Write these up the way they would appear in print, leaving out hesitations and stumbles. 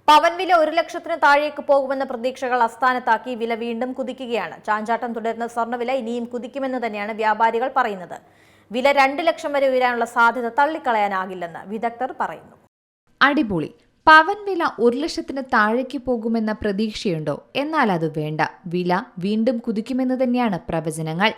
പവൻ വില 1 ലക്ഷത്തിന് താഴേക്ക് പോകുമെന്ന പ്രതീക്ഷകൾ അസ്ഥാനത്താക്കി വില വീണ്ടും കുതിക്കുകയാണ്. ചാഞ്ചാട്ടം തുടരുന്ന സ്വർണ്ണവില ഇനിയും കുതിക്കുമെന്ന് തന്നെയാണ് വ്യാപാരികൾ പറയുന്നത്. വില 2 ലക്ഷം വരെ ഉയരാനുള്ള സാധ്യത തള്ളിക്കളയാനാകില്ലെന്ന് വിദഗ്ധർ പറയുന്നു. അടിപൊളി. പവൻ വില 1 ലക്ഷത്തിന് താഴേക്ക് പോകുമെന്ന പ്രതീക്ഷയുണ്ടോ? എന്നാൽ അത് വേണ്ട. വില വീണ്ടും കുതിക്കുമെന്ന് തന്നെയാണ് പ്രവചനങ്ങൾ.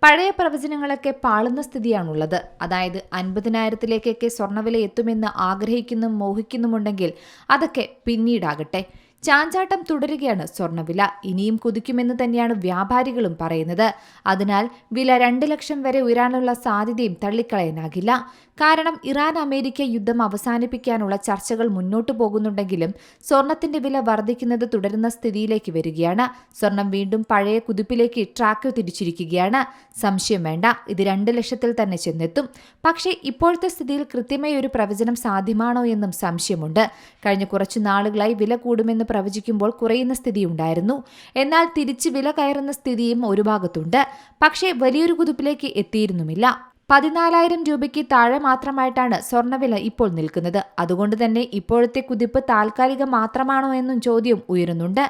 പഴയ പ്രവചനങ്ങളൊക്കെ പാളുന്ന സ്ഥിതിയാണുള്ളത്. അതായത് 50,000-ലേക്കൊക്കെ സ്വർണ്ണവില എത്തുമെന്ന് ആഗ്രഹിക്കുന്നും മോഹിക്കുന്നുമുണ്ടെങ്കിൽ അതൊക്കെ പിന്നീടാകട്ടെ. ചാഞ്ചാട്ടം തുടരുകയാണ് സ്വർണ്ണവില. ഇനിയും കുതിക്കുമെന്ന് തന്നെയാണ് വ്യാപാരികളും പറയുന്നത്. അതിനാൽ വില 2 ലക്ഷം വരെ ഉയരാനുള്ള സാധ്യതയും തള്ളിക്കളയാനാകില്ല. കാരണം ഇറാൻ അമേരിക്ക യുദ്ധം അവസാനിപ്പിക്കാനുള്ള ചർച്ചകൾ മുന്നോട്ടു പോകുന്നുണ്ടെങ്കിലും സ്വർണത്തിന്റെ വില വർദ്ധിക്കുന്നത് തുടരുന്ന സ്ഥിതിയിലേക്ക് വരികയാണ്. സ്വർണം വീണ്ടും പഴയ കുതിപ്പിലേക്ക് ട്രാക്ക് തിരിച്ചിരിക്കുകയാണ്. സംശയം വേണ്ട, ഇത് 2 ലക്ഷത്തിൽ തന്നെ ചെന്നെത്തും. പക്ഷേ ഇപ്പോഴത്തെ സ്ഥിതിയിൽ കൃത്യമായ ഒരു പ്രവചനം സാധ്യമാണോ എന്നും സംശയമുണ്ട്. കഴിഞ്ഞ കുറച്ചു നാളുകളായി വില കൂടുമെന്ന് പ്രവചിക്കുമ്പോൾ കുറയുന്ന സ്ഥിതിയുണ്ടായിരുന്നു. എന്നാൽ തിരിച്ച് വില കയറുന്ന സ്ഥിതിയും ഒരു ഭാഗത്തുണ്ട്. പക്ഷേ വലിയൊരു കുതിപ്പിലേക്ക് എത്തിയിരുന്നുമില്ല. 14,000 രൂപയ്ക്ക് താഴെ മാത്രമായിട്ടാണ് സ്വർണ്ണവില ഇപ്പോൾ നിൽക്കുന്നത്. അതുകൊണ്ട് തന്നെ ഇപ്പോഴത്തെ കുതിപ്പ് താൽക്കാലികം മാത്രമാണോ എന്നും ചോദ്യം ഉയരുന്നുണ്ട്.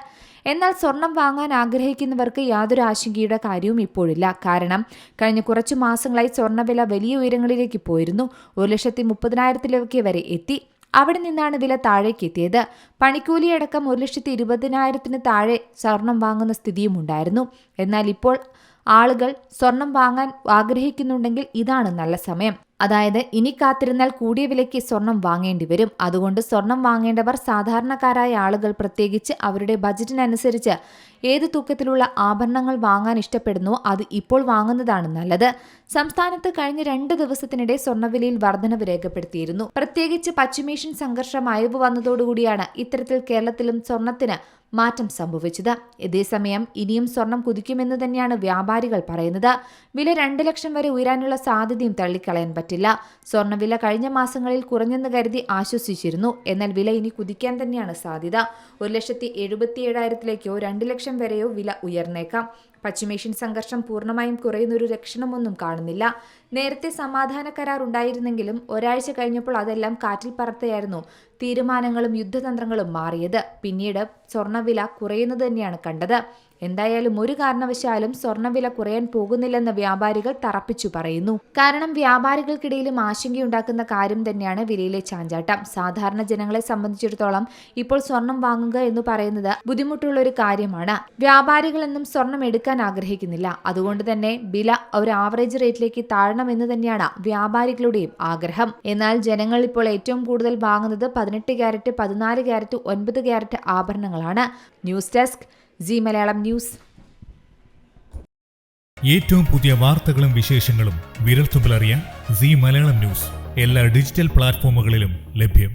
എന്നാൽ സ്വർണം വാങ്ങാൻ ആഗ്രഹിക്കുന്നവർക്ക് യാതൊരു ആശങ്കയുടെ കാര്യവും ഇപ്പോഴില്ല. കാരണം കഴിഞ്ഞ കുറച്ചു മാസങ്ങളായി സ്വർണ്ണവില വലിയ ഉയരങ്ങളിലേക്ക് പോയിരുന്നു. 1,30,000 വരെ എത്തി. അവിടെ നിന്നാണ് വില താഴേക്ക് എത്തിയത്. പണിക്കൂലിയടക്കം 1,20,000 താഴെ സ്വർണം വാങ്ങുന്ന സ്ഥിതിയും ഉണ്ടായിരുന്നു. എന്നാൽ ഇപ്പോൾ ആളുകൾ സ്വർണം വാങ്ങാൻ ആഗ്രഹിക്കുന്നുണ്ടെങ്കിൽ ഇതാണ് നല്ല സമയം. അതായത് ഇനി കാത്തിരുന്നാൽ കൂടിയ വിലയ്ക്ക് സ്വർണം വാങ്ങേണ്ടി വരും. അതുകൊണ്ട് സ്വർണം വാങ്ങേണ്ടവർ സാധാരണക്കാരായ ആളുകൾ പ്രത്യേകിച്ച് അവരുടെ ബജറ്റിനനുസരിച്ച് ഏത് തൂക്കത്തിലുള്ള ആഭരണങ്ങൾ വാങ്ങാൻ ഇഷ്ടപ്പെടുന്നോ അത് ഇപ്പോൾ വാങ്ങുന്നതാണ് നല്ലത്. സംസ്ഥാനത്ത് കഴിഞ്ഞ 2 ദിവസത്തിനിടെ സ്വർണ്ണവിലയിൽ വർധനവ് രേഖപ്പെടുത്തിയിരുന്നു. പ്രത്യേകിച്ച് പശ്ചിമേഷ്യൻ സംഘർഷം അയവ് വന്നതോടുകൂടിയാണ് ഇത്തരത്തിൽ കേരളത്തിലും സ്വർണത്തിന് മാറ്റം സംഭവിച്ചത്. ഇതേസമയം ഇനിയും സ്വർണം കുതിക്കുമെന്ന് തന്നെയാണ് വ്യാപാരികൾ പറയുന്നത്. വില 2 ലക്ഷം വരെ ഉയരാനുള്ള സാധ്യതയും തള്ളിക്കളയാൻ പറ്റില്ല. സ്വർണ്ണവില കഴിഞ്ഞ മാസങ്ങളിൽ കുറഞ്ഞെന്ന് കരുതി ആശ്വസിച്ചിരുന്നു. എന്നാൽ വില ഇനി കുതിക്കാൻ തന്നെയാണ് സാധ്യത. 1,77,000-ലേക്കോ 2 ലക്ഷം വരെയോ വില ഉയർന്നേക്കാം. പശ്ചിമേഷ്യൻ സംഘർഷം പൂർണ്ണമായും കുറയുന്നൊരു ലക്ഷണമൊന്നും കാണുന്നില്ല. നേരത്തെ സമാധാന കരാർ ഉണ്ടായിരുന്നെങ്കിലും ഒരാഴ്ച കഴിഞ്ഞപ്പോൾ അതെല്ലാം കാറ്റിൽ പറത്തുകയായിരുന്നു. തീരുമാനങ്ങളും യുദ്ധതന്ത്രങ്ങളും മാറിയത്. പിന്നീട് സ്വർണ്ണവില കുറയുന്നത് തന്നെയാണ് കണ്ടത്. എന്തായാലും ഒരു കാരണവശാലും സ്വർണ്ണവില കുറയാൻ പോകുന്നില്ലെന്ന് വ്യാപാരികൾ തറപ്പിച്ചു പറയുന്നു. കാരണം വ്യാപാരികൾക്കിടയിലും ആശങ്കയുണ്ടാക്കുന്ന കാര്യം തന്നെയാണ് വിലയിലെ ചാഞ്ചാട്ടം. സാധാരണ ജനങ്ങളെ സംബന്ധിച്ചിടത്തോളം ഇപ്പോൾ സ്വർണം വാങ്ങുക എന്ന് പറയുന്നത് ബുദ്ധിമുട്ടുള്ള ഒരു കാര്യമാണ്. വ്യാപാരികളെന്നും സ്വർണം എടുക്കാൻ ആഗ്രഹിക്കുന്നില്ല. അതുകൊണ്ട് തന്നെ വില ഒരു ആവറേജ് റേറ്റിലേക്ക് താഴണമെന്ന് തന്നെയാണ് വ്യാപാരികളുടെയും ആഗ്രഹം. എന്നാൽ ജനങ്ങൾ ഇപ്പോൾ ഏറ്റവും കൂടുതൽ വാങ്ങുന്നത് 18 ക്യാരറ്റ്, 14 ക്യാരറ്റ്, 9 ക്യാരറ്റ് ആഭരണങ്ങളാണ്. News desk Zee Malayalam news. ഏറ്റവും പുതിയ വാർത്തകളും വിശേഷങ്ങളും വിരൽത്തുമ്പിലറിയാൻ ജി മലയാളം ന്യൂസ് എല്ലാ ഡിജിറ്റൽ പ്ലാറ്റ്ഫോമുകളിലും ലഭ്യം.